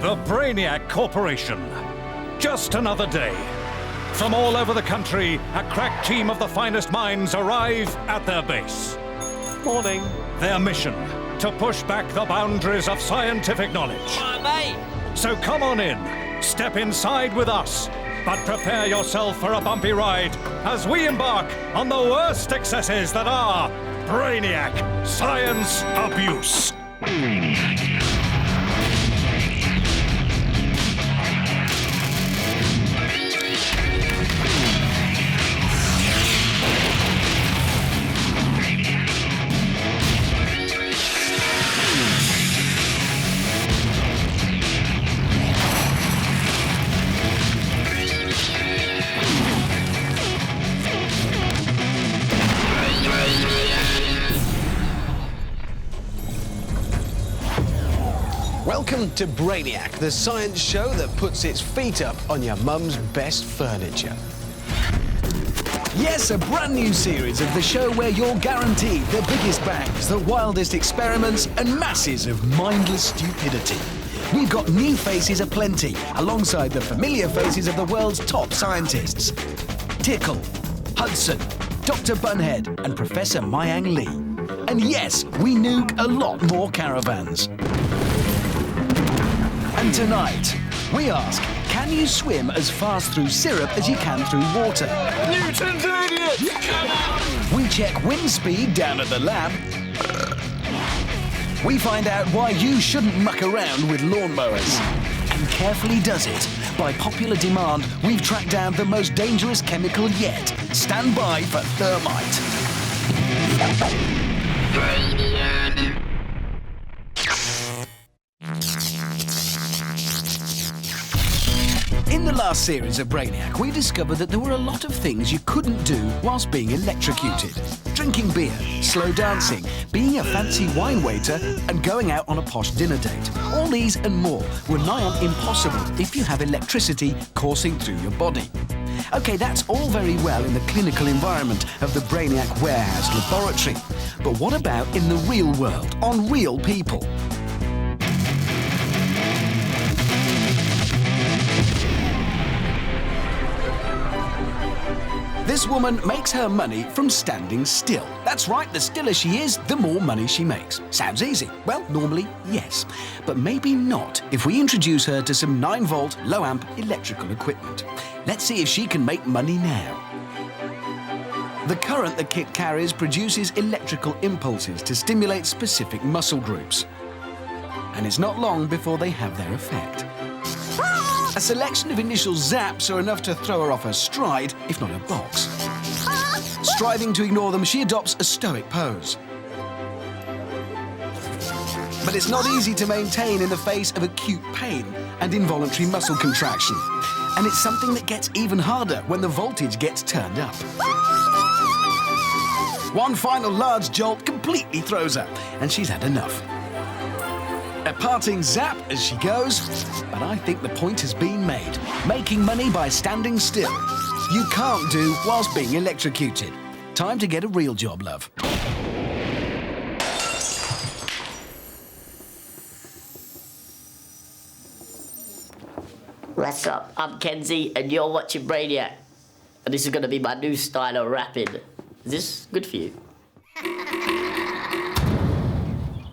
The Brainiac Corporation. Just another day. From all over the country, a crack team of the finest minds arrive at their base. Morning. Their mission, to push back the boundaries of scientific knowledge. Mate! So come on in, step inside with us, but prepare yourself for a bumpy ride as we embark on the worst excesses that are Brainiac Science Abuse. Welcome to Brainiac, the science show that puts its feet up on your mum's best furniture. Yes, a brand new series of the show where you're guaranteed the biggest bangs, the wildest experiments, and masses of mindless stupidity. We've got new faces aplenty, alongside the familiar faces of the world's top scientists. Tickle, Hudson, Dr. Bunhead, and Professor Mayang Lee. And yes, we nuke a lot more caravans. And tonight, we ask, can you swim as fast through syrup as you can through water? Newton's an idiot! Come on! We check wind speed down at the lab. We find out why you shouldn't muck around with lawnmowers. And carefully does it. By popular demand, we've tracked down the most dangerous chemical yet. Stand by for Thermite. In the last series of Brainiac, we discovered that there were a lot of things you couldn't do whilst being electrocuted. Drinking beer, slow dancing, being a fancy wine waiter, and going out on a posh dinner date. All these and more were nigh on impossible if you have electricity coursing through your body. OK, that's all very well in the clinical environment of the Brainiac warehouse laboratory. But what about in the real world, on real people? This woman makes her money from standing still. That's right, the stiller she is, the more money she makes. Sounds easy. Well, normally, yes. But maybe not if we introduce her to some 9-volt, low-amp electrical equipment. Let's see if she can make money now. The current the kit carries produces electrical impulses to stimulate specific muscle groups. And it's not long before they have their effect. A selection of initial zaps are enough to throw her off her stride, if not her box. Striving to ignore them, she adopts a stoic pose. But it's not easy to maintain in the face of acute pain and involuntary muscle contraction. And it's something that gets even harder when the voltage gets turned up. One final large jolt completely throws her, and she's had enough. A parting zap as she goes, but I think the point has been made. Making money by standing still. You can't do whilst being electrocuted. Time to get a real job, love. What's up? I'm Kenzie, and you're watching Brainiac. And this is going to be my new style of rapping. Is this good for you?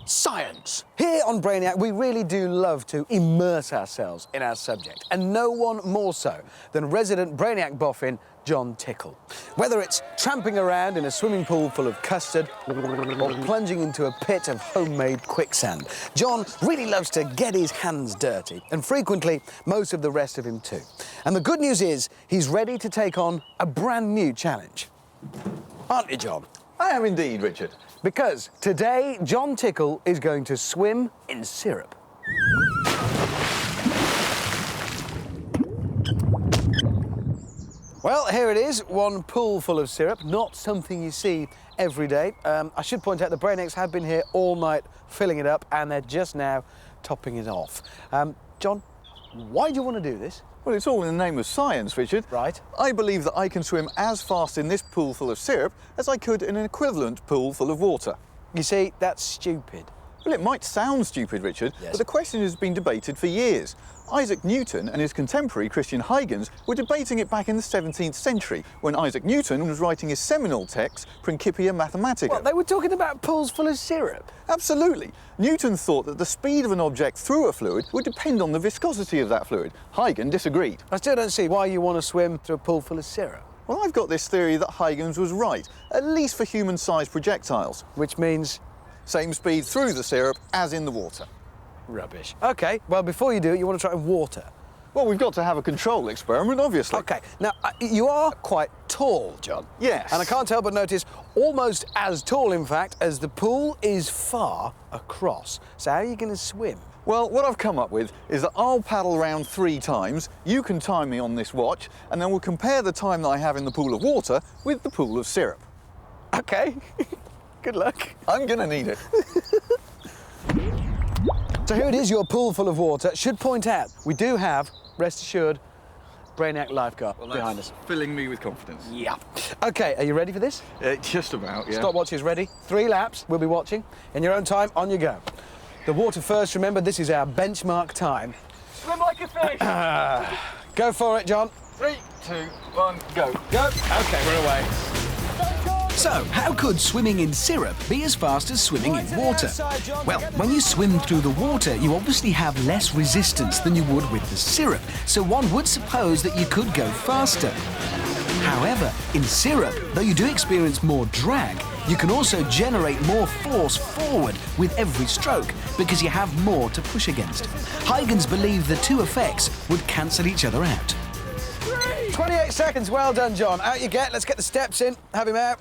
Science. Here on Brainiac, we really do love to immerse ourselves in our subject, and no one more so than resident Brainiac boffin, John Tickle. Whether it's tramping around in a swimming pool full of custard or plunging into a pit of homemade quicksand, John really loves to get his hands dirty, and frequently most of the rest of him too. And the good news is he's ready to take on a brand new challenge. Aren't you, John? I am indeed, Richard. Because today, John Tickle is going to swim in syrup. Well, here it is, one pool full of syrup, not something you see every day. I should point out the Brainiacs have been here all night filling it up, and they're just now topping it off. John, why do you want to do this? Well, it's all in the name of science, Richard. Right. I believe that I can swim as fast in this pool full of syrup as I could in an equivalent pool full of water. You see, that's stupid. Well, it might sound stupid, Richard, Yes. but the question has been debated for years. Isaac Newton and his contemporary Christian Huygens were debating it back in the 17th century when Isaac Newton was writing his seminal text Principia Mathematica. What, they were talking about pools full of syrup? Absolutely. Newton thought that the speed of an object through a fluid would depend on the viscosity of that fluid. Huygens disagreed. I still don't see why you want to swim through a pool full of syrup. Well, I've got this theory that Huygens was right, at least for human-sized projectiles. Which means... Same speed through the syrup as in the water. Rubbish. OK, well, before you do it, you want to try water. Well, we've got to have a control experiment, obviously. OK, now, you are quite tall, John. Yes. And I can't help but notice, almost as tall, in fact, as the pool is far across. So how are you going to swim? Well, what I've come up with is that I'll paddle round 3 times, you can time me on this watch, and then we'll compare the time that I have in the pool of water with the pool of syrup. OK. Good luck. I'm gonna need it. So here it is, your pool full of water. Should point out, we do have, rest assured, Brainiac lifeguard behind us. Filling me with confidence. Yeah. OK, are you ready for this? Just about, yeah. Stopwatch is ready. 3 laps, we'll be watching. In your own time, on you go. The water first, remember, this is our benchmark time. Swim like a fish. Go for it, John. 3, 2, 1, go. Go. OK, we're away. So, how could swimming in syrup be as fast as swimming in water? Well, when you swim through the water, you obviously have less resistance than you would with the syrup, so one would suppose that you could go faster. However, in syrup, though you do experience more drag, you can also generate more force forward with every stroke because you have more to push against. Huygens believed the two effects would cancel each other out. 28 seconds, well done, John. Out you get, let's get the steps in, have him out.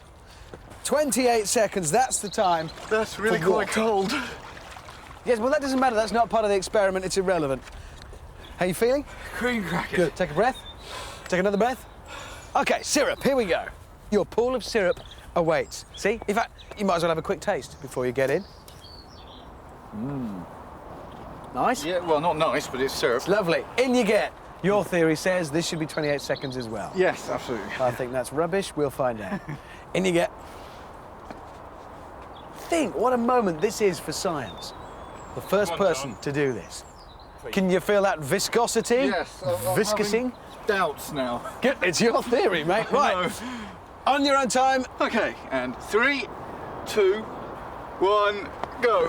28 seconds, that's the time. That's really For what? quite cold. Yes, well, that doesn't matter. That's not part of the experiment. It's irrelevant. How you feeling? Cream cracker. Good. Take a breath. Take another breath. OK, syrup, here we go. Your pool of syrup awaits. See? In fact, you might as well have a quick taste before you get in. Nice? Yeah, well, not nice, but it's syrup. It's lovely. In you get. Your theory says this should be 28 seconds as well. Yes, absolutely. I think that's rubbish. We'll find out. In you get. Think what a moment this is for science. The first person to do this. Can you feel that viscosity? Yes. I'm Viscosing? having doubts now. Good. It's your theory, mate. Right. On your own time. Okay, and 3, 2, 1, go.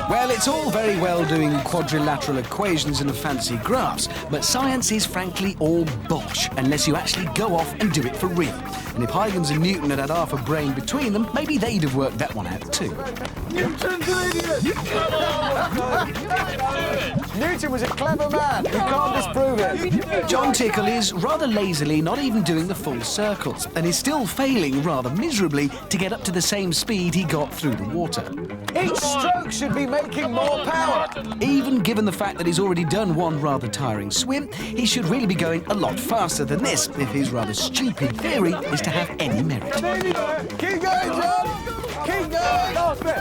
Well, it's all very well doing quadrilateral equations and fancy graphs, but science is frankly all bosh unless you actually go off and do it for real. And if Huygens and Newton had half a brain between them, maybe they'd have worked that one out too. Newton's an idiot! Newton was a clever man. You can't disprove it. John Tickle is rather lazily not even doing the full circles and is still failing rather miserably to get up to the same speed he got through the water. Each stroke should be making more power. Even given the fact that he's already done one rather tiring swim, he should really be going a lot faster than this if his rather stupid theory is to have any merit. Keep going, John! Keep going!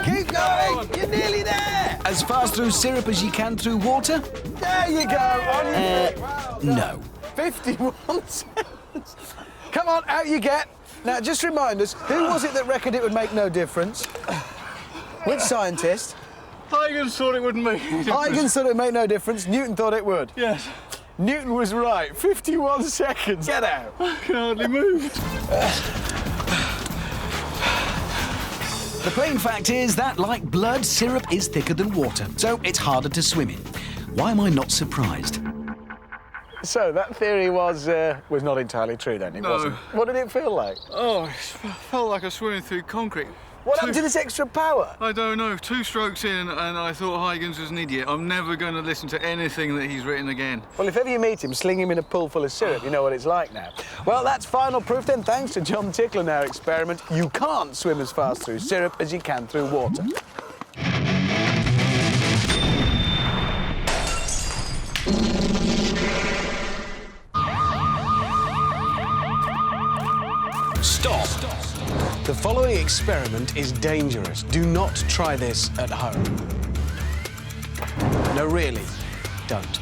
Keep going! You're nearly there! As fast through syrup as you can through water? There you go! On your feet. No. 51 seconds. Come on, out you get. Now, just remind us, who was it that reckoned it would make no difference? Which scientist? Huygens thought it wouldn't make any difference. Huygens thought it would make no difference. Newton thought it would. Yes. Newton was right. 51 seconds. Get out. I can hardly move. The plain fact is that, like blood, syrup is thicker than water, so it's harder to swim in. Why am I not surprised? So that theory was not entirely true then, No. wasn't? What did it feel like? Oh, it felt like I was swimming through concrete. What happened to this extra power? I don't know. 2 strokes in, and I thought Huygens was an idiot. I'm never going to listen to anything that he's written again. Well, if ever you meet him, sling him in a pool full of syrup. You know what it's like now. Well, that's final proof then, thanks to John Tickle and our experiment. You can't swim as fast through syrup as you can through water. Stop. The following experiment is dangerous. Do not try this at home. No, really, don't.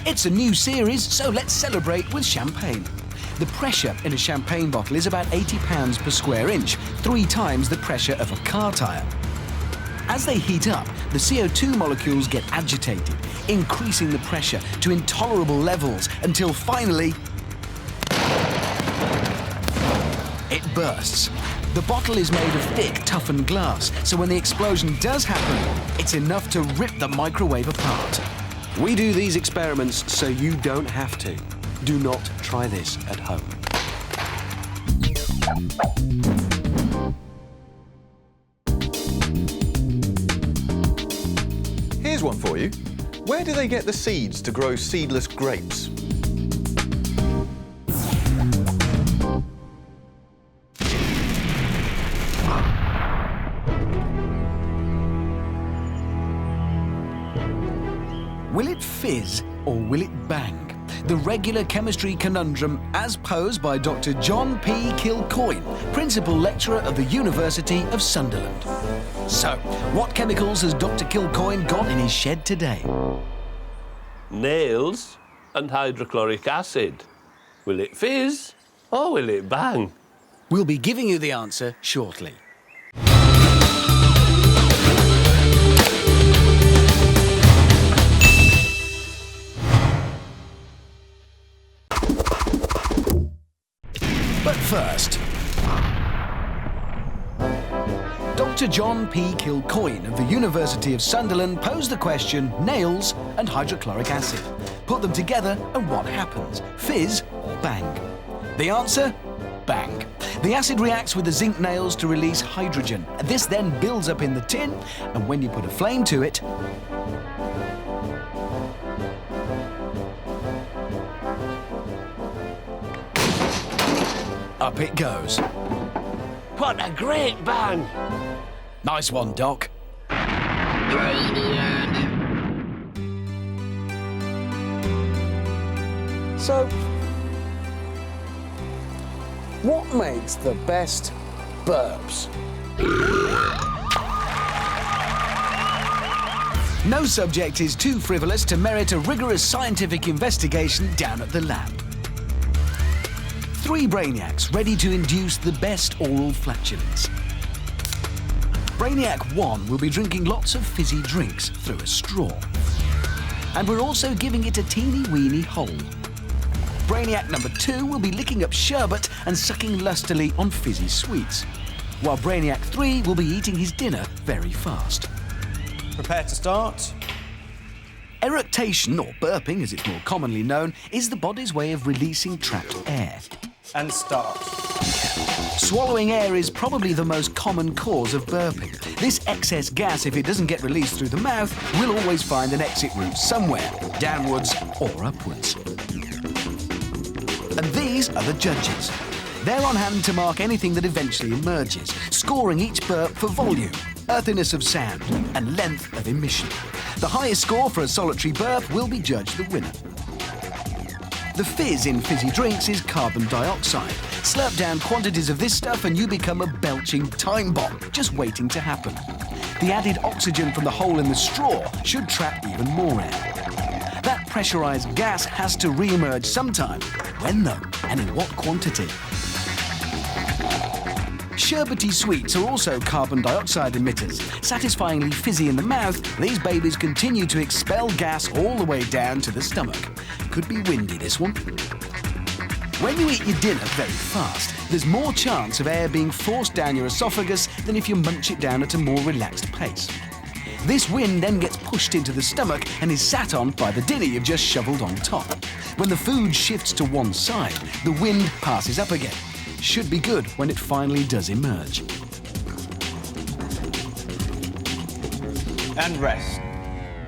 It's a new series, so let's celebrate with champagne. The pressure in a champagne bottle is about 80 pounds per square inch, 3 times the pressure of a car tyre. As they heat up, the CO2 molecules get agitated, increasing the pressure to intolerable levels until finally it bursts. The bottle is made of thick, toughened glass, so when the explosion does happen, it's enough to rip the microwave apart. We do these experiments so you don't have to. Do not try this at home. Here's one for you. Where do they get the seeds to grow seedless grapes? Will it fizz or will it bang? The regular chemistry conundrum as posed by Dr. John P. Kilcoyne, Principal Lecturer of the University of Sunderland. So, what chemicals has Dr. Kilcoyne got in his shed today? Nails and hydrochloric acid. Will it fizz or will it bang? We'll be giving you the answer shortly. But first, Dr. John P. Kilcoyne of the University of Sunderland posed the question, nails and hydrochloric acid. Put them together and what happens? Fizz or bang? The answer? Bang. The acid reacts with the zinc nails to release hydrogen. This then builds up in the tin, and when you put a flame to it, up it goes. What a great bang! Nice one, Doc. So, what makes the best burps? No subject is too frivolous to merit a rigorous scientific investigation down at the lab. 3 brainiacs ready to induce the best oral flatulence. Brainiac 1 will be drinking lots of fizzy drinks through a straw. And we're also giving it a teeny-weeny hole. Brainiac number 2 will be licking up sherbet and sucking lustily on fizzy sweets, while Brainiac 3 will be eating his dinner very fast. Prepare to start. Eructation, or burping as it's more commonly known, is the body's way of releasing trapped air. And start. Swallowing air is probably the most common cause of burping. This excess gas, if it doesn't get released through the mouth, will always find an exit route somewhere, downwards or upwards. And these are the judges. They're on hand to mark anything that eventually emerges, scoring each burp for volume, earthiness of sound, and length of emission. The highest score for a solitary burp will be judged the winner. The fizz in fizzy drinks is carbon dioxide. Slurp down quantities of this stuff and you become a belching time bomb, just waiting to happen. The added oxygen from the hole in the straw should trap even more air. That pressurized gas has to re-emerge sometime. When though, and in what quantity? Sherbety sweets are also carbon dioxide emitters. Satisfyingly fizzy in the mouth, these babies continue to expel gas all the way down to the stomach. Could be windy, this one. When you eat your dinner very fast, there's more chance of air being forced down your esophagus than if you munch it down at a more relaxed pace. This wind then gets pushed into the stomach and is sat on by the dinner you've just shoveled on top. When the food shifts to one side, the wind passes up again. Should be good when it finally does emerge. And rest.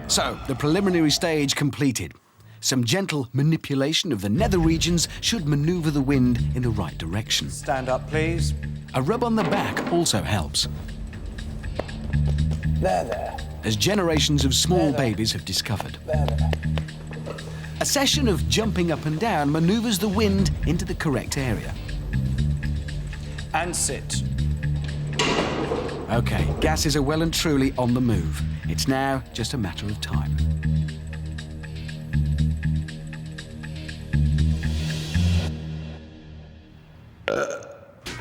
So, the preliminary stage completed. Some gentle manipulation of the nether regions should maneuver the wind in the right direction. Stand up, please. A rub on the back also helps, There. as generations of small babies have discovered. There. A session of jumping up and down maneuvers the wind into the correct area. And sit. Okay, gases are well and truly on the move. It's now just a matter of time.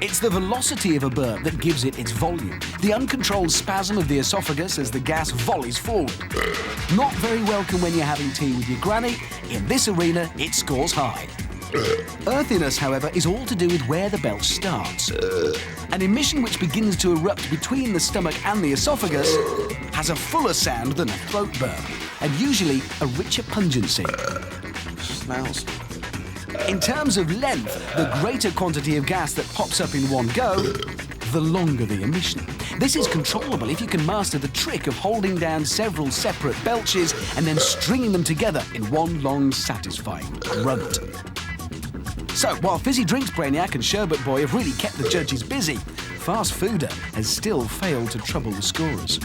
It's the velocity of a burp that gives it its volume, the uncontrolled spasm of the esophagus as the gas volleys forward. Not very welcome when you're having tea with your granny. In this arena, it scores high. Earthiness, however, is all to do with where the belch starts. An emission which begins to erupt between the stomach and the esophagus has a fuller sound than a throat burp, and usually a richer pungency. Smells. In terms of length, the greater quantity of gas that pops up in one go, the longer the emission. This is controllable if you can master the trick of holding down several separate belches and then stringing them together in one long, satisfying grunt. So, while fizzy drinks Brainiac and Sherbet Boy have really kept the judges busy, Fast Fooder has still failed to trouble the scorers.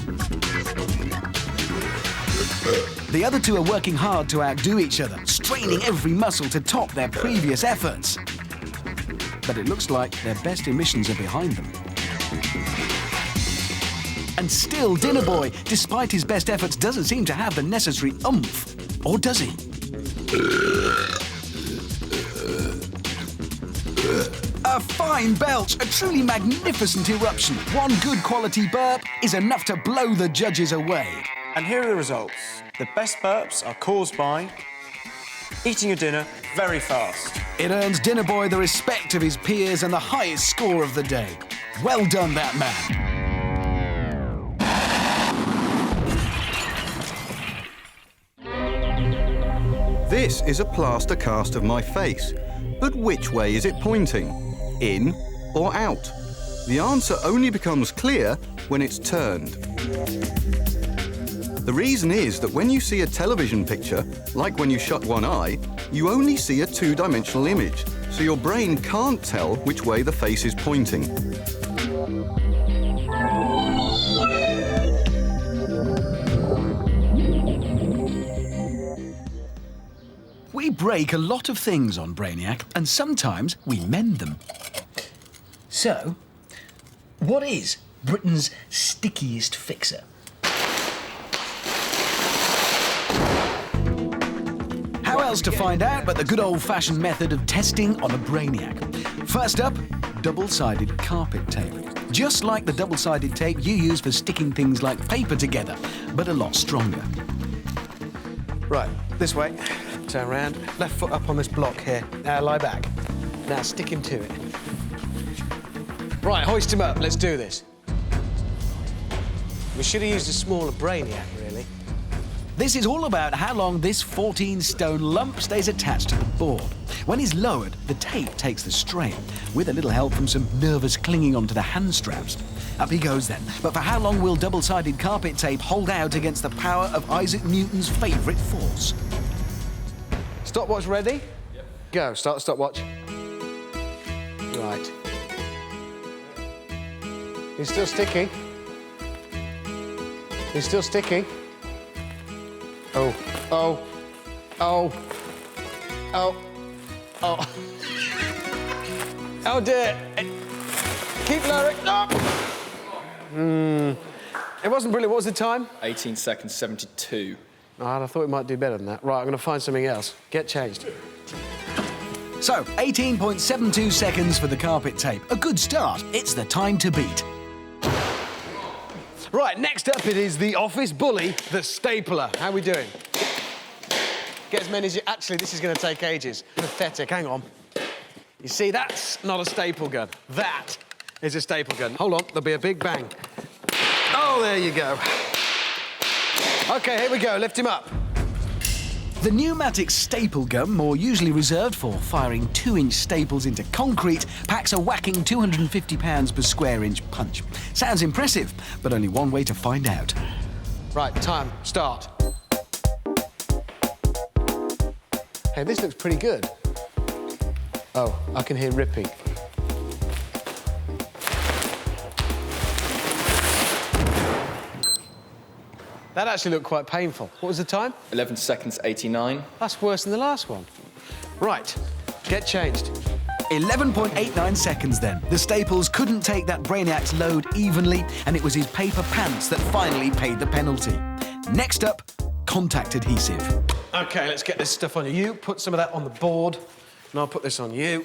The other two are working hard to outdo each other, straining every muscle to top their previous efforts. But it looks like their best emissions are behind them. And still, Dinner Boy, despite his best efforts, doesn't seem to have the necessary oomph. Or does he? A fine belch, a truly magnificent eruption. One good quality burp is enough to blow the judges away. And here are the results. The best burps are caused by eating your dinner very fast. It earns Dinner Boy the respect of his peers and the highest score of the day. Well done, that man. This is a plaster cast of my face, but which way is it pointing? In or out? The answer only becomes clear when it's turned. The reason is that when you see a television picture, like when you shut one eye, you only see a two-dimensional image, so your brain can't tell which way the face is pointing. We break a lot of things on Brainiac, and sometimes we mend them. So, what is Britain's stickiest fixer? How else to find out but the good old-fashioned method of testing on a Brainiac? First up, double-sided carpet tape. Just like the double-sided tape you use for sticking things like paper together, but a lot stronger. Right, this way. Turn around. Left foot up on this block here. Now lie back. Now stick him to it. Right, hoist him up. Let's do this. We should have used a smaller Brainiac, really. This is all about how long this 14-stone lump stays attached to the board. When he's lowered, the tape takes the strain, with a little help from some nervous clinging onto the hand straps. Up he goes then. But for how long will double-sided carpet tape hold out against the power of Isaac Newton's favourite force? Stopwatch ready? Yep. Go. Start the stopwatch. Right. He's still sticking. He's still sticking. Oh, oh, oh, oh, oh. Oh dear. Keep lowering. No! It wasn't brilliant. What was the time? 18 seconds, 72. All right, I thought we might do better than that. Right, I'm going to find something else. Get changed. So, 18.72 seconds for the carpet tape. A good start. It's the time to beat. Right, next up it is the office bully, the stapler. How are we doing? Get as many as you... Actually, this is going to take ages. Pathetic. Hang on. You see, that's not a staple gun. That is a staple gun. Hold on, there'll be a big bang. Oh, there you go. OK, here we go. Lift him up. The pneumatic staple gun, more usually reserved for firing 2-inch staples into concrete, packs a whacking 250 pounds per square inch punch. Sounds impressive, but only one way to find out. Right, time. Start. Hey, this looks pretty good. Oh, I can hear ripping. That actually looked quite painful. What was the time? 11 seconds, 89. That's worse than the last one. Right, get changed. 11.89 seconds then. The staples couldn't take that Brainiac's load evenly, and it was his paper pants that finally paid the penalty. Next up, contact adhesive. OK, let's get this stuff on you. You put some of that on the board, and I'll put this on you.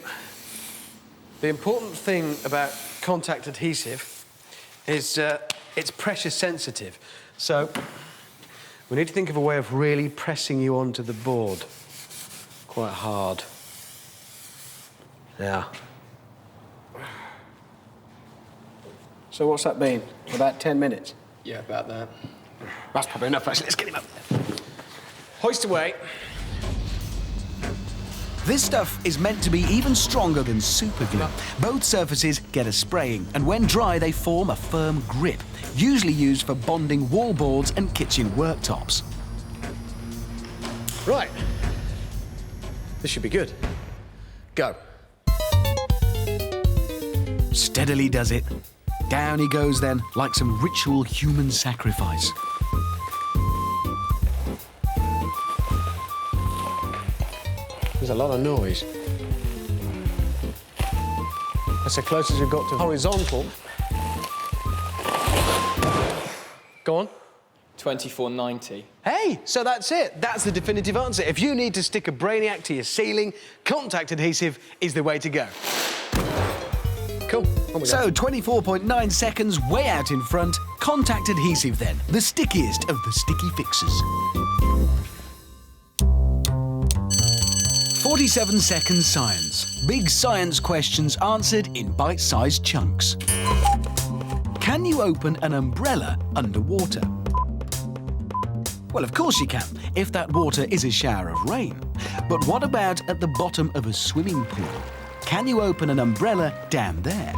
The important thing about contact adhesive is it's pressure sensitive. So we need to think of a way of really pressing you onto the board quite hard. Yeah. So what's that been? About 10 minutes? Yeah, about that. That's probably enough, actually. Let's get him up there. Hoist away. This stuff is meant to be even stronger than super glue. Both surfaces get a spraying, and when dry, they form a firm grip, usually used for bonding wall boards and kitchen worktops. Right. This should be good. Go. Steadily does it. Down he goes then, like some ritual human sacrifice. There's a lot of noise. That's as close as we've got to horizontal. Go on. 2490. Hey, so that's it. That's the definitive answer. If you need to stick a Brainiac to your ceiling, contact adhesive is the way to go. Cool. On we go. So 24.9 seconds way out in front. Contact adhesive then, the stickiest of the sticky fixes. 47 seconds science. Big science questions answered in bite-sized chunks. Can you open an umbrella underwater? Well, of course you can, if that water is a shower of rain. But what about at the bottom of a swimming pool? Can you open an umbrella down there?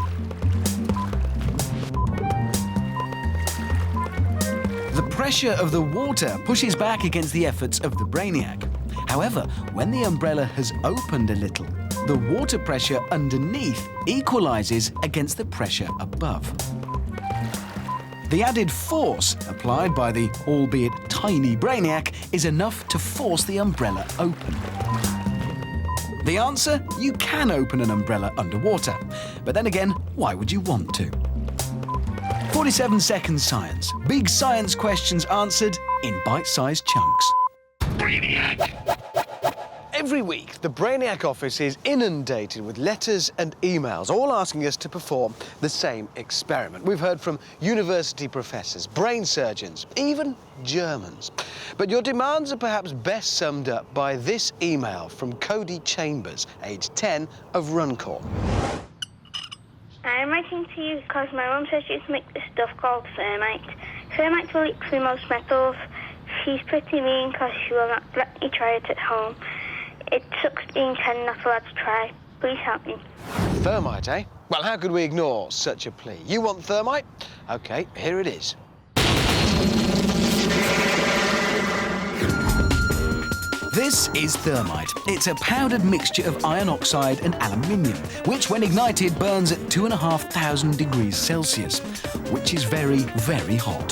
The pressure of the water pushes back against the efforts of the Brainiac. However, when the umbrella has opened a little, the water pressure underneath equalizes against the pressure above. The added force applied by the albeit tiny Brainiac is enough to force the umbrella open. The answer? You can open an umbrella underwater. But then again, why would you want to? 47 seconds science. Big science questions answered in bite-sized chunks. Every week, the Brainiac office is inundated with letters and emails, all asking us to perform the same experiment. We've heard from university professors, brain surgeons, even Germans. But your demands are perhaps best summed up by this email from Cody Chambers, age 10, of Runcorn. I'm writing to you because my mum says she used to make this stuff called Thermite. Thermite will leak through most metals. She's pretty mean because she will not let me try it at home. It sucks ink and not allowed to try. Please help me. Thermite, eh? Well, how could we ignore such a plea? You want Thermite? OK, here it is. This is Thermite. It's a powdered mixture of iron oxide and aluminium, which when ignited burns at 2,500 degrees Celsius, which is very, very hot.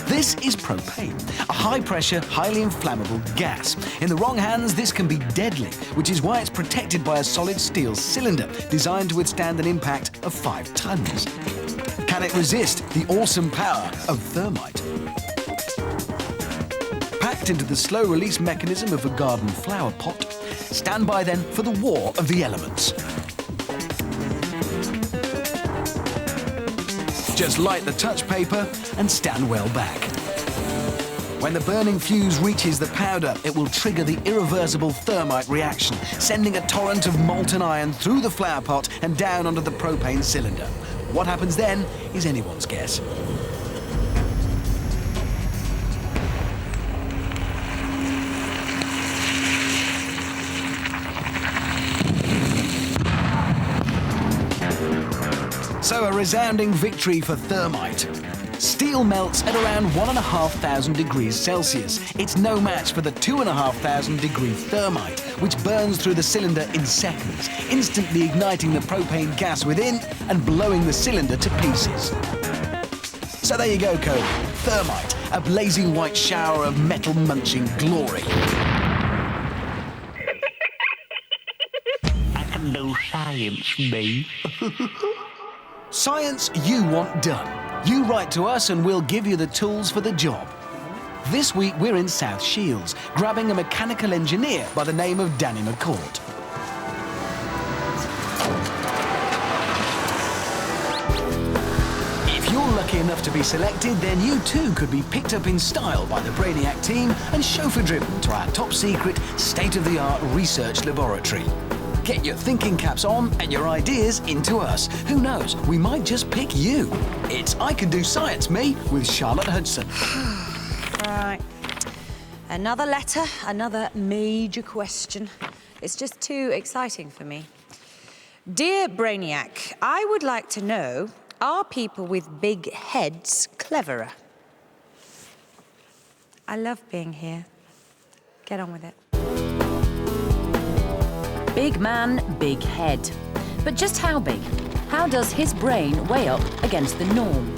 This is propane, a high-pressure, highly inflammable gas. In the wrong hands, this can be deadly, which is why it's protected by a solid steel cylinder designed to withstand an impact of 5 tons. Can it resist the awesome power of Thermite? Packed into the slow-release mechanism of a garden flower pot, stand by then for the war of the elements. Just light the touch paper and stand well back. When the burning fuse reaches the powder, it will trigger the irreversible Thermite reaction, sending a torrent of molten iron through the flower pot and down onto the propane cylinder. What happens then is anyone's guess. So a resounding victory for Thermite. Steel melts at around 1,500 degrees Celsius. It's no match for the 2,500 degree Thermite, which burns through the cylinder in seconds, instantly igniting the propane gas within and blowing the cylinder to pieces. So there you go, Cody. Thermite, a blazing white shower of metal-munching glory. I can do science, me. Science you want done. You write to us and we'll give you the tools for the job. This week we're in South Shields, grabbing a mechanical engineer by the name of Danny McCourt. enough to be selected, then you too could be picked up in style by the Brainiac team and chauffeur-driven to our top-secret, state-of-the-art research laboratory. Get your thinking caps on and your ideas into us. Who knows, we might just pick you. It's I Can Do Science Me with Charlotte Hudson. Right. Another letter, another major question. It's just too exciting for me. Dear Brainiac, I would like to know, are people with big heads cleverer? I love being here. Get on with it. Big man, big head. But just how big? How does his brain weigh up against the norm?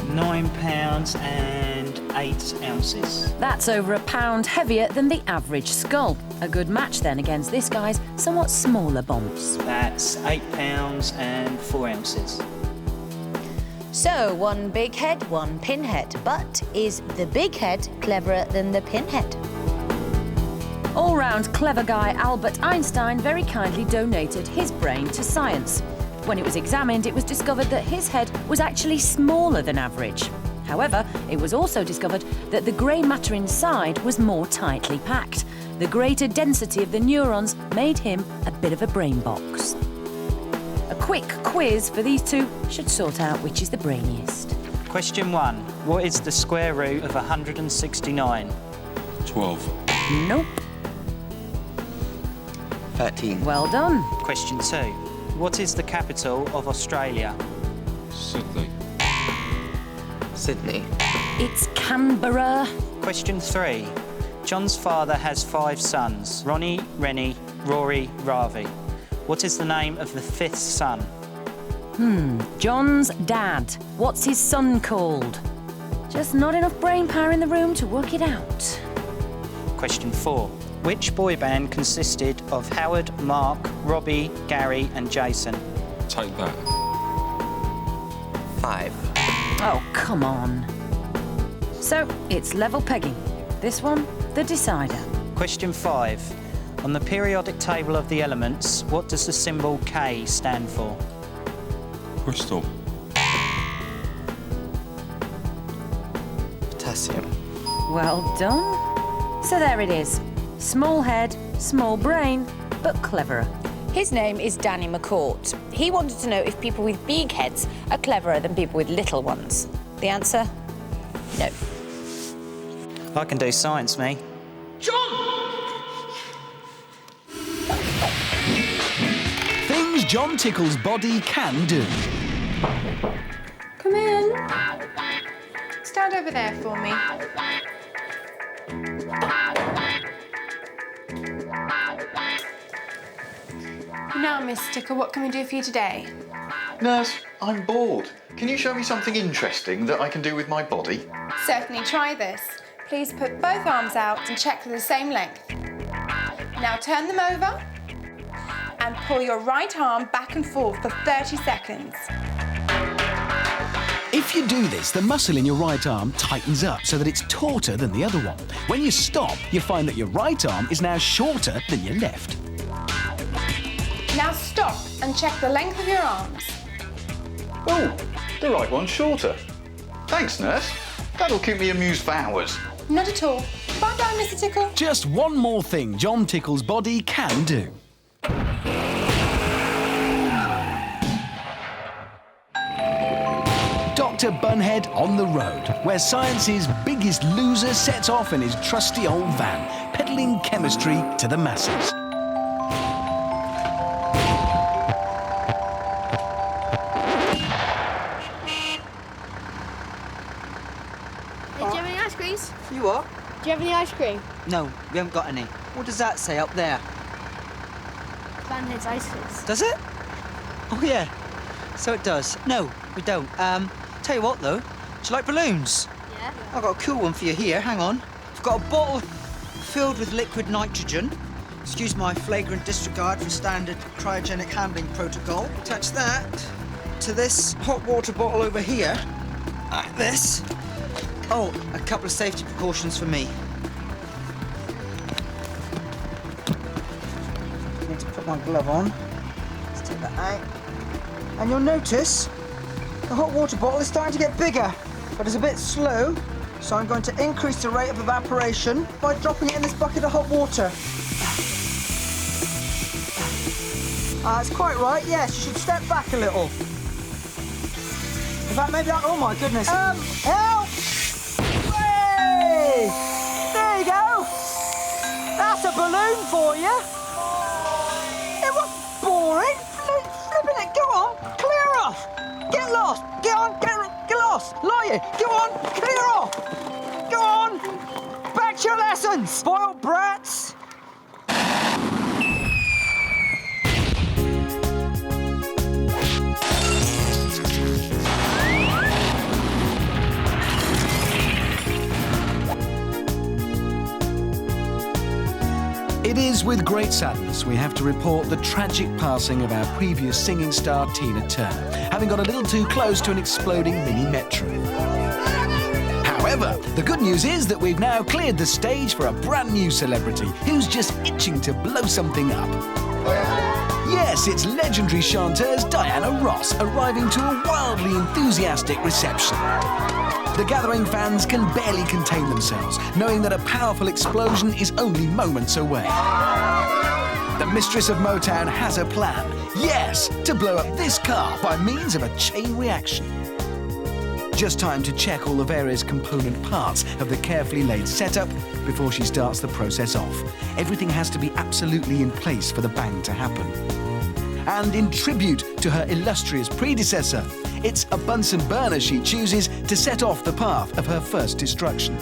£9 and 8 ounces. That's over a pound heavier than the average skull. A good match then against this guy's somewhat smaller bombs. That's £8 and 4 ounces. So, one big head, one pinhead. But is the big head cleverer than the pinhead? All-round clever guy Albert Einstein very kindly donated his brain to science. When it was examined, it was discovered that his head was actually smaller than average. However, it was also discovered that the grey matter inside was more tightly packed. The greater density of the neurons made him a bit of a brain box. A quick quiz for these two should sort out which is the brainiest. Question 1. What is the square root of 169? 12. Nope. 13. Well done. Question 2. What is the capital of Australia? Sydney. Sydney. It's Canberra. Question 3. John's father has 5 sons. Ronnie, Rennie, Rory, Ravi. What is the name of the 5th son? John's dad. What's his son called? Just not enough brain power in the room to work it out. Question 4. Which boy band consisted of Howard, Mark, Robbie, Gary and Jason? Take that. 5. Oh, come on. So, it's level pegging. This one, the decider. Question 5. On the periodic table of the elements, what does the symbol K stand for? Crystal. Potassium. Well done. So there it is. Small head, small brain, but cleverer. His name is Danny McCourt. He wanted to know if people with big heads are cleverer than people with little ones. The answer? No. I can do science, me. Things John Tickle's body can do. Come in. Stand over there for me. Now, Miss Tickle, what can we do for you today? Nurse, I'm bored. Can you show me something interesting that I can do with my body? Certainly, try this. Please put both arms out and check they're the same length. Now turn them over and pull your right arm back and forth for 30 seconds. If you do this, the muscle in your right arm tightens up so that it's tauter than the other one. When you stop, you find that your right arm is now shorter than your left. Now stop and check the length of your arms. Oh, the right one's shorter. Thanks, nurse. That'll keep me amused for hours. Not at all. Bye-bye, Mr. Tickle. Just one more thing John Tickle's body can do. Dr. Bunhead on the road, where science's biggest loser sets off in his trusty old van, peddling chemistry to the masses. Do you have any ice creams? You what? Do you have any ice cream? No, we haven't got any. What does that say up there? Bunhead's ice creams. Does it? Oh, yeah. So it does. No, we don't. Tell you what, though. Do you like balloons? Yeah. I've got a cool one for you here. Hang on. I've got a bottle filled with liquid nitrogen. Excuse my flagrant disregard for standard cryogenic handling protocol. Attach that to this hot water bottle over here. Like this. Oh, a couple of safety precautions for me. Need to put my glove on. Let's take take that out. And you'll notice the hot water bottle is starting to get bigger, but it's a bit slow, so I'm going to increase the rate of evaporation by dropping it in this bucket of hot water. That's quite right, yes, you should step back a little. In fact, maybe that, oh my goodness. Help! Hey! There you go! That's a balloon for you. It was boring. Flipping it, go on, clear off. Get lost, get on, get lost. Lawyer, go on, clear off. Go on, back to your lessons, spoiled brats. It is with great sadness we have to report the tragic passing of our previous singing star Tina Turner, having got a little too close to an exploding mini metro. However, the good news is that we've now cleared the stage for a brand new celebrity who's just itching to blow something up. Yes, it's legendary chanteuse Diana Ross arriving to a wildly enthusiastic reception. The gathering fans can barely contain themselves, knowing that a powerful explosion is only moments away. The mistress of Motown has a plan, yes, to blow up this car by means of a chain reaction. Just time to check all the various component parts of the carefully laid setup before she starts the process off. Everything has to be absolutely in place for the bang to happen. And in tribute to her illustrious predecessor, it's a Bunsen burner she chooses to set off the path of her first destruction.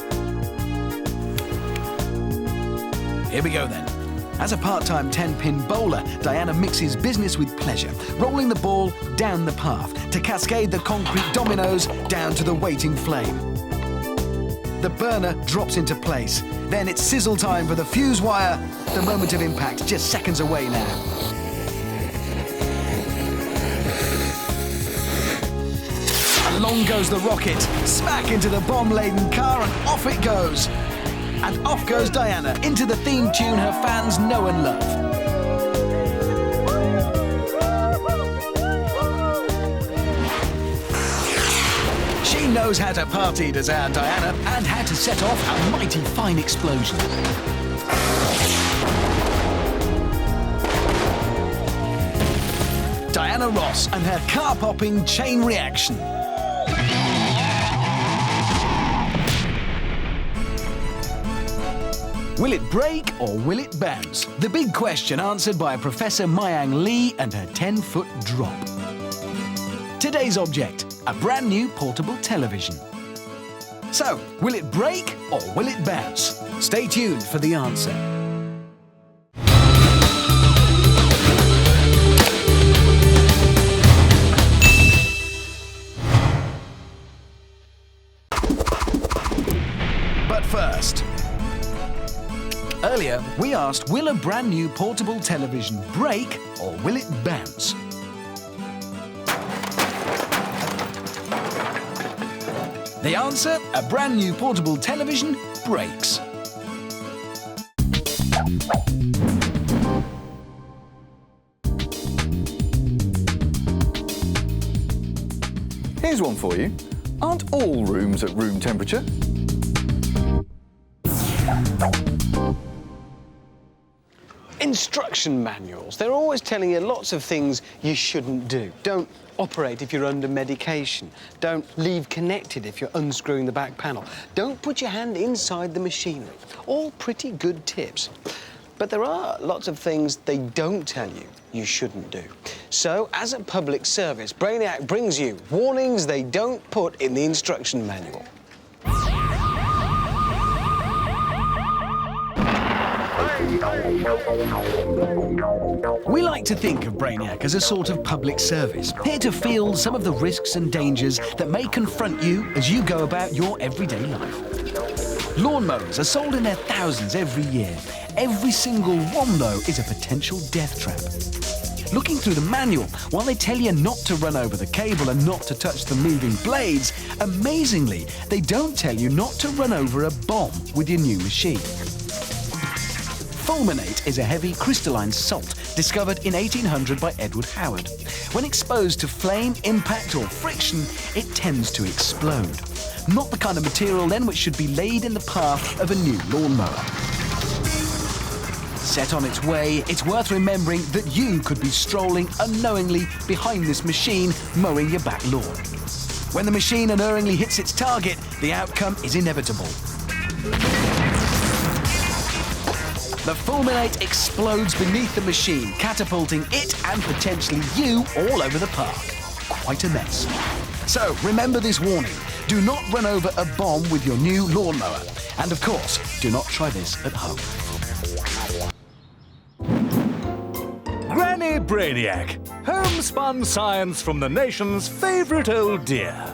Here we go then. As a part-time 10-pin bowler, Diana mixes business with pleasure, rolling the ball down the path to cascade the concrete dominoes down to the waiting flame. The burner drops into place. Then it's sizzle time for the fuse wire. The moment of impact just seconds away now. Along goes the rocket, smack into the bomb-laden car, and off it goes. And off goes Diana into the theme tune her fans know and love. She knows how to party, does our Diana, and how to set off a mighty fine explosion. Diana Ross and her car-popping chain reaction. Will it break or will it bounce? The big question answered by Professor Mayang Lee and her 10-foot drop. Today's object, a brand new portable television. So, will it break or will it bounce? Stay tuned for the answer. But first, earlier, we asked, will a brand new portable television break or will it bounce? The answer, a brand new portable television breaks. Here's one for you. Aren't all rooms at room temperature? Instruction manuals. They're always telling you lots of things you shouldn't do. Don't operate if you're under medication. Don't leave connected if you're unscrewing the back panel. Don't put your hand inside the machinery. All pretty good tips. But there are lots of things they don't tell you you shouldn't do. So, as a public service, Brainiac brings you warnings they don't put in the instruction manual. We like to think of Brainiac as a sort of public service, here to field some of the risks and dangers that may confront you as you go about your everyday life. Lawnmowers are sold in their thousands every year. Every single one, though, is a potential death trap. Looking through the manual, while they tell you not to run over the cable and not to touch the moving blades, amazingly, they don't tell you not to run over a bomb with your new machine. Fulminate is a heavy crystalline salt discovered in 1800 by Edward Howard. When exposed to flame, impact or friction, it tends to explode. Not the kind of material then which should be laid in the path of a new lawnmower. Set on its way, it's worth remembering that you could be strolling unknowingly behind this machine mowing your back lawn. When the machine unerringly hits its target, the outcome is inevitable. The Fulminate explodes beneath the machine, catapulting it and potentially you all over the park. Quite a mess. So remember this warning. Do not run over a bomb with your new lawnmower. And of course, do not try this at home. Granny Brainiac, homespun science from the nation's favourite old dear.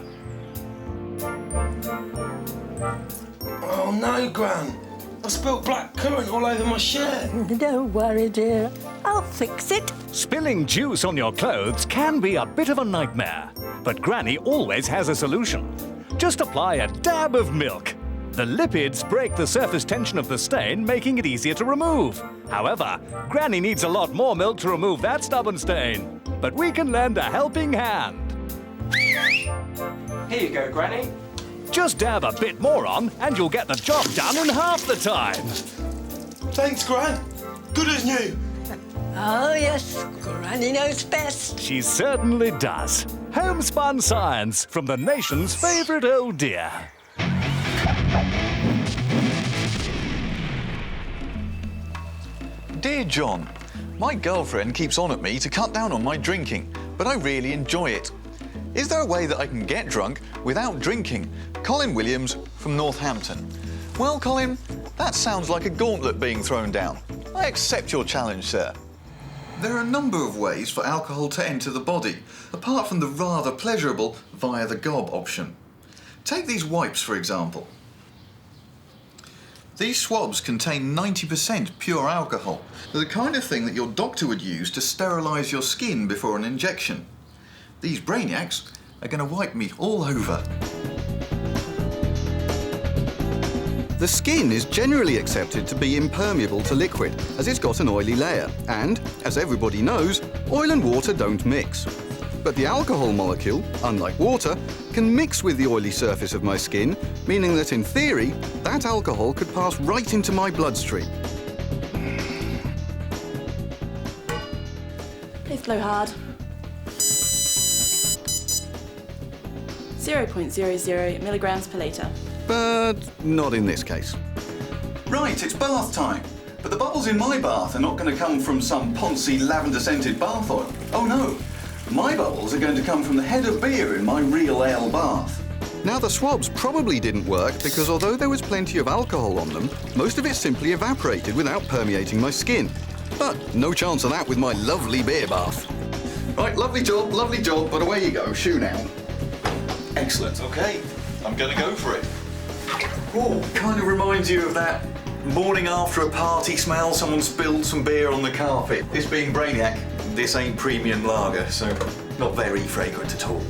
Oh no, Gran. I spilled black currant all over my shirt. Don't worry, dear. I'll fix it. Spilling juice on your clothes can be a bit of a nightmare, but Granny always has a solution. Just apply a dab of milk. The lipids break the surface tension of the stain, making it easier to remove. However, Granny needs a lot more milk to remove that stubborn stain. But we can lend a helping hand. Here you go, Granny. Just dab a bit more on, and you'll get the job done in half the time. Thanks, Gran. Good as new. Oh, yes. Granny knows best. She certainly does. Homespun science from the nation's favourite old dear. Dear John, my girlfriend keeps on at me to cut down on my drinking, but I really enjoy it. Is there a way that I can get drunk without drinking? Colin Williams from Northampton. Well, Colin, that sounds like a gauntlet being thrown down. I accept your challenge, sir. There are a number of ways for alcohol to enter the body, apart from the rather pleasurable via the gob option. Take these wipes, for example. These swabs contain 90% pure alcohol. They're the kind of thing that your doctor would use to sterilise your skin before an injection. These Brainiacs are going to wipe me all over. The skin is generally accepted to be impermeable to liquid, as it's got an oily layer, and, as everybody knows, oil and water don't mix. But the alcohol molecule, unlike water, can mix with the oily surface of my skin, meaning that in theory, that alcohol could pass right into my bloodstream. Please blow hard. 0.00 milligrams per litre. But not in this case. Right, it's bath time. But the bubbles in my bath are not going to come from some poncy lavender-scented bath oil. Oh no, my bubbles are going to come from the head of beer in my real ale bath. Now, the swabs probably didn't work because although there was plenty of alcohol on them, most of it simply evaporated without permeating my skin. But no chance of that with my lovely beer bath. Right, lovely job, but away you go. Shoo now. Excellent, OK. I'm going to go for it. Oh, kind of reminds you of that morning after a party smell, someone spilled some beer on the carpet. This being Brainiac, this ain't premium lager, so not very fragrant at all.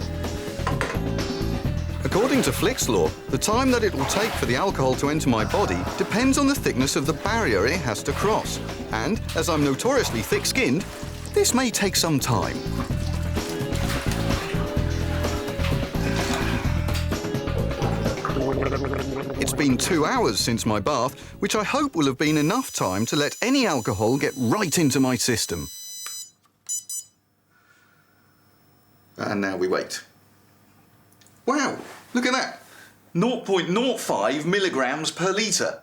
According to Flick's law, the time that it will take for the alcohol to enter my body depends on the thickness of the barrier it has to cross. And, as I'm notoriously thick-skinned, this may take some time. It's been 2 hours since my bath, which I hope will have been enough time to let any alcohol get right into my system. And now we wait. Wow, look at that. 0.05 milligrams per litre.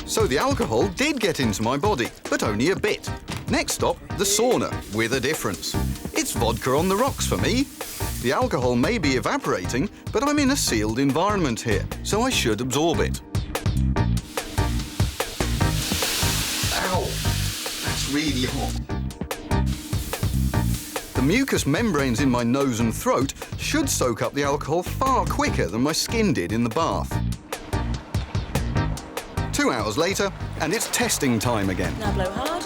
So the alcohol did get into my body, but only a bit. Next stop, the sauna, with a difference. It's vodka on the rocks for me. The alcohol may be evaporating, but I'm in a sealed environment here, so I should absorb it. Ow, that's really hot. The mucous membranes in my nose and throat should soak up the alcohol far quicker than my skin did in the bath. 2 hours later, and it's testing time again. Now blow hard.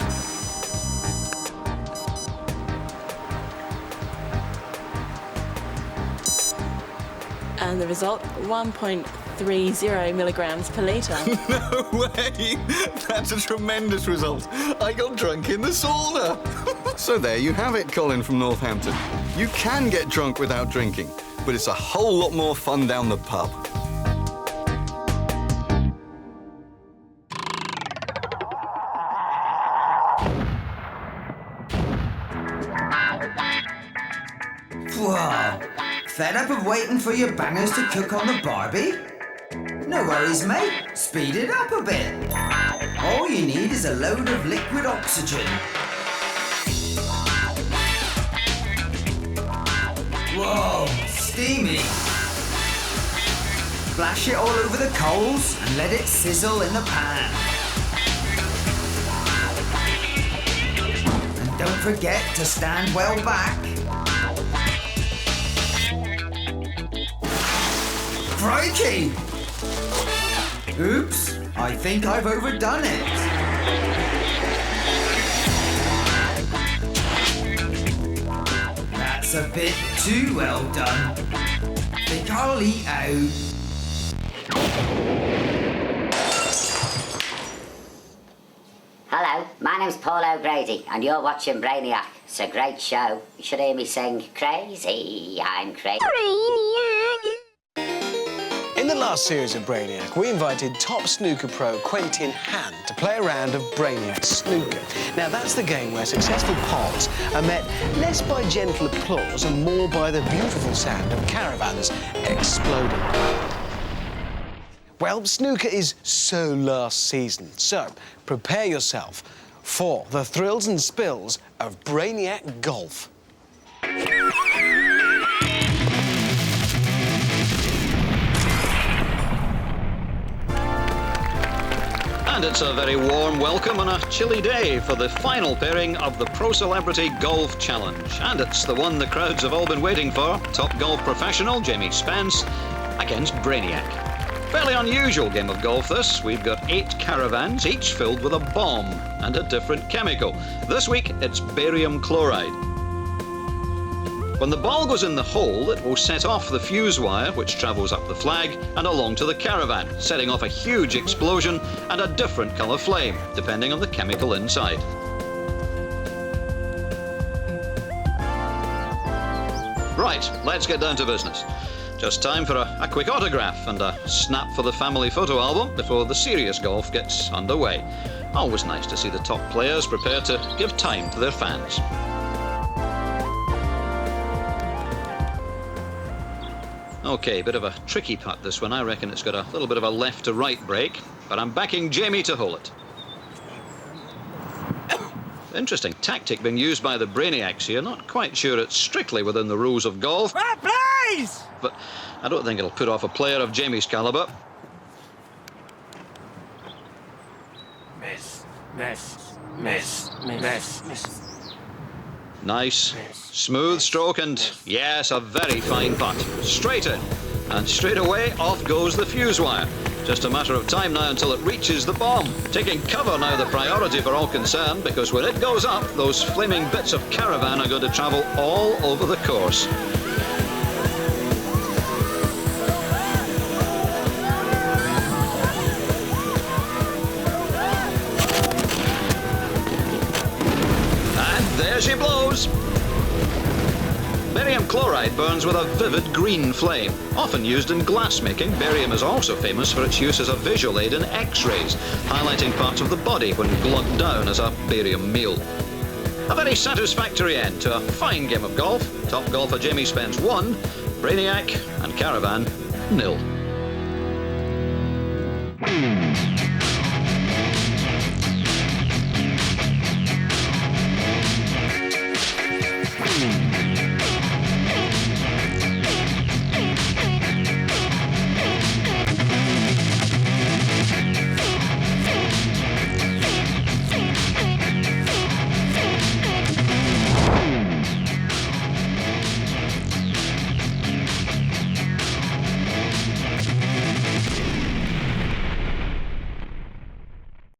And the result, 1.3 0.30 milligrams per litre. No way! That's a tremendous result. I got drunk in the sauna. So there you have it, Colin from Northampton. You can get drunk without drinking, but it's a whole lot more fun down the pub. Whoa! Fed up of waiting for your bangers to cook on the Barbie? No worries, mate. Speed it up a bit. All you need is a load of liquid oxygen. Whoa! Steamy! Splash it all over the coals and let it sizzle in the pan. And don't forget to stand well back. Crikey! Oops, I think I've overdone it. That's a bit too well done. Think I'll eat out. Hello, my name's Paul O'Grady and you're watching Brainiac. It's a great show. You should hear me sing Crazy, I'm crazy. In the last series of Brainiac, we invited top snooker pro Quentin Han to play a round of Brainiac snooker. Now, that's the game where successful pots are met less by gentle applause and more by the beautiful sound of caravans exploding. Well, snooker is so last season, so prepare yourself for the thrills and spills of Brainiac Golf. And it's a very warm welcome on a chilly day for the final pairing of the Pro Celebrity Golf Challenge. And it's the one the crowds have all been waiting for. Top golf professional Jamie Spence against Brainiac. Fairly unusual game of golf this. We've got 8 caravans, each filled with a bomb and a different chemical. This week, it's barium chloride. When the ball goes in the hole, it will set off the fuse wire, which travels up the flag and along to the caravan, setting off a huge explosion and a different colour flame, depending on the chemical inside. Right, let's get down to business. Just time for a quick autograph and a snap for the family photo album before the serious golf gets underway. Always nice to see the top players prepared to give time to their fans. OK, bit of a tricky putt this one. I reckon it's got a little bit of a left to right break, but I'm backing Jamie to hole it. Interesting tactic being used by the Brainiacs here. Not quite sure it's strictly within the rules of golf. Please! But I don't think it'll put off a player of Jamie's calibre. Miss, miss, miss, miss, miss. Nice, smooth stroke and, yes, a very fine putt. Straight in. And straight away, off goes the fuse wire. Just a matter of time now until it reaches the bomb. Taking cover now the priority for all concerned, because when it goes up, those flaming bits of caravan are going to travel all over the course. There she blows. Barium chloride burns with a vivid green flame. Often used in glassmaking, barium is also famous for its use as a visual aid in X-rays, highlighting parts of the body when glugged down as a barium meal. A very satisfactory end to a fine game of golf. Top golfer Jamie Spence 1, Brainiac and Caravan 0.